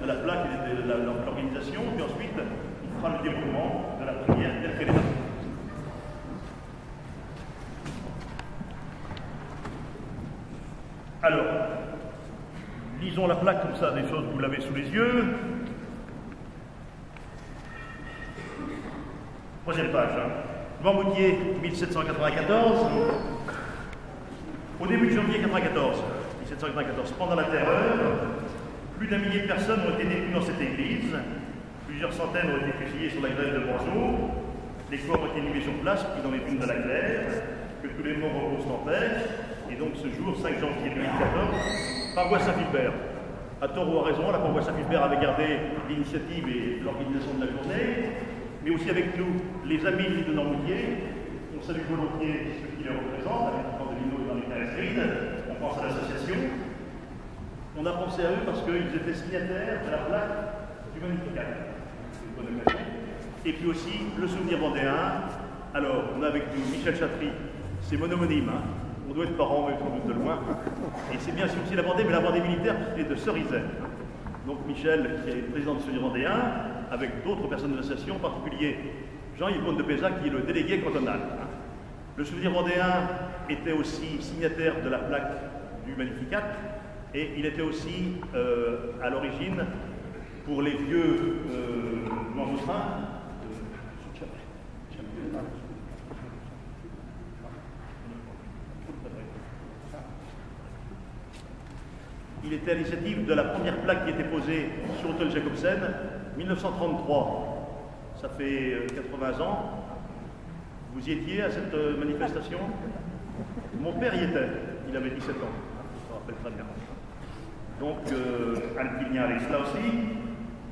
de la plaque et de l'organisation, puis ensuite, il fera le déroulement de la prière telle qu'elle est là. Alors, lisons la plaque comme ça, des choses que vous l'avez sous les yeux. Troisième page. Vent-Moutier, 1794. Au début de janvier 1794, pendant la Terreur, plus d'un millier de personnes ont été détenues dans cette église. Plusieurs centaines ont été fusillées sur la grève de Bonjour. Les corps ont été inhumés sur place, puis dans les dunes de la Claire. Que tous les morts reposent en paix. Et donc ce jour, 5 janvier 2014, paroisse Saint-Philbert. À tort ou à raison, la paroisse Saint-Philbert avait gardé l'initiative et l'organisation de la journée, mais aussi avec nous, les amis de Normoudier. On salue volontiers ceux qui les représentent, avec le camp de Lino et dans les Caresrines. On pense à l'association. On a pensé à eux parce qu'ils étaient signataires de la plaque du Magnificat. C'est une bonne occasion. Et puis aussi le souvenir vendéen. Alors, on a avec nous Michel Chatry, c'est mon homonyme. On doit être parents, mais sans doute de loin. Et c'est bien sûr aussi la Vendée, mais la Vendée militaire est de Cerizay. Donc Michel, qui est président du Souvenir vendéen, avec d'autres personnes de l'association, en particulier Jean-Yves Bonne de Pézac, qui est le délégué cantonal. Le Souvenir vendéen était aussi signataire de la plaque du Magnificat, et il était aussi à l'origine, pour les vieux Langoustrins, il était à l'initiative de la première plaque qui était posée sur l'hôtel Jacobsen, 1933. Ça fait 80 ans. Vous y étiez à cette manifestation? Mon père y était. Il avait 17 ans. Je me rappelle très bien. Donc, Alpine Alex là aussi.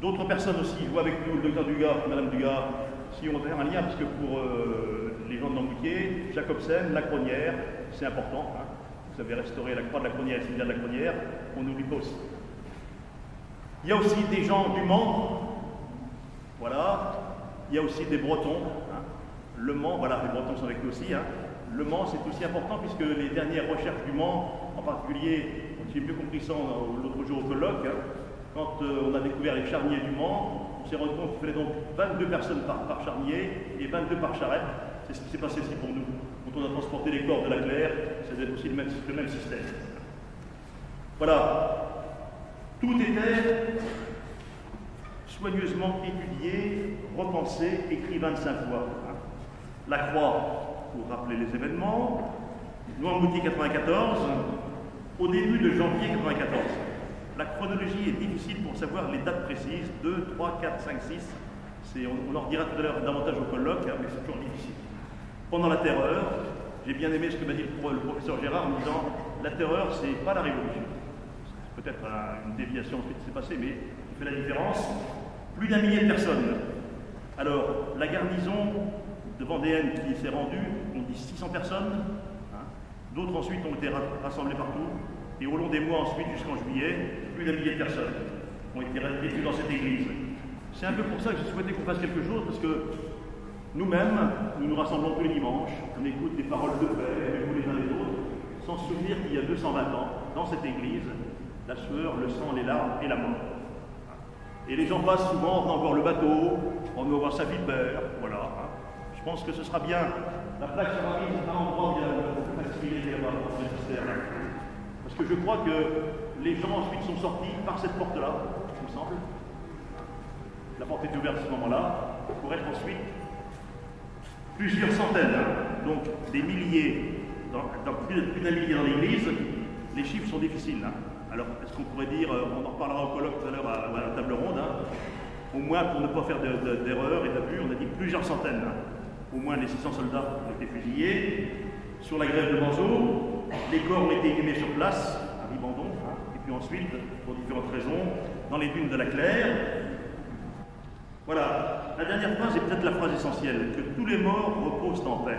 D'autres personnes aussi. Je vois avec nous le docteur Dugas, Madame Dugas, si on a un lien, parce que pour les gens de Normoudier, Jacobsen, la Cronière, c'est important. Hein. Vous avez restauré la croix de la Cronière et le cimetière de la Cronière, on n'oublie pas aussi. Il y a aussi des gens du Mans, voilà. Il y a aussi des Bretons. Hein. Le Mans, voilà, les Bretons sont avec nous aussi. Hein. Le Mans, c'est aussi important puisque les dernières recherches du Mans, en particulier, j'ai mieux compris ça l'autre jour au colloque, hein, quand on a découvert les charniers du Mans, on s'est rendu compte qu'il fallait donc 22 personnes par charnier et 22 par charrette. C'est ce qui s'est passé aussi pour nous. Quand on a transporté les corps de la Claire, c'était aussi le même système. Voilà. Tout était soigneusement étudié, repensé, écrit 25 fois. La croix, pour rappeler les événements. Noirmoutier 94, au début de janvier 94. La chronologie est difficile pour savoir les dates précises. 2, 3, 4, 5, 6. On en redira tout à l'heure davantage au colloque, mais c'est toujours difficile. Pendant la Terreur, j'ai bien aimé ce que m'a dit le professeur Gérard en disant la Terreur, c'est pas la Révolution. C'est peut-être une déviation de ce qui s'est passé, mais il fait la différence. Plus d'un millier de personnes. Alors, la garnison de Vendéenne qui s'est rendue, on dit 600 personnes. Hein. D'autres ensuite ont été rassemblés partout. Et au long des mois ensuite, jusqu'en juillet, plus d'un millier de personnes ont été détenues dans cette église. C'est un peu pour ça que je souhaitais qu'on fasse quelque chose, parce que nous-mêmes, nous nous rassemblons tous les dimanches, on écoute des paroles de paix, avec vous les uns les autres, sans se souvenir qu'il y a 220 ans, dans cette église, la sueur, le sang, les larmes et la mort. Et les gens passent souvent, on va voir le bateau, on va voir Saint-Philbert, voilà. Je pense que ce sera bien. La plaque sera mise à un endroit où il y a la facilité là-bas, parce que je crois que les gens ensuite sont sortis par cette porte-là, il me semble. La porte est ouverte à ce moment-là, pour être ensuite plusieurs centaines, hein. Donc des milliers, plus d'un millier dans l'église. Les chiffres sont difficiles. Hein. Alors, est-ce qu'on pourrait dire, on en reparlera au colloque tout à l'heure à la table ronde, hein, au moins pour ne pas faire d'erreur et d'abus, on a dit plusieurs centaines. Hein. Au moins les 600 soldats ont été fusillés. Sur la grève de Manzot, les corps ont été inhumés sur place, à Ribandon, hein, et puis ensuite, pour différentes raisons, dans les dunes de la Claire. Voilà, la dernière phrase est peut-être la phrase essentielle, que tous les morts reposent en paix.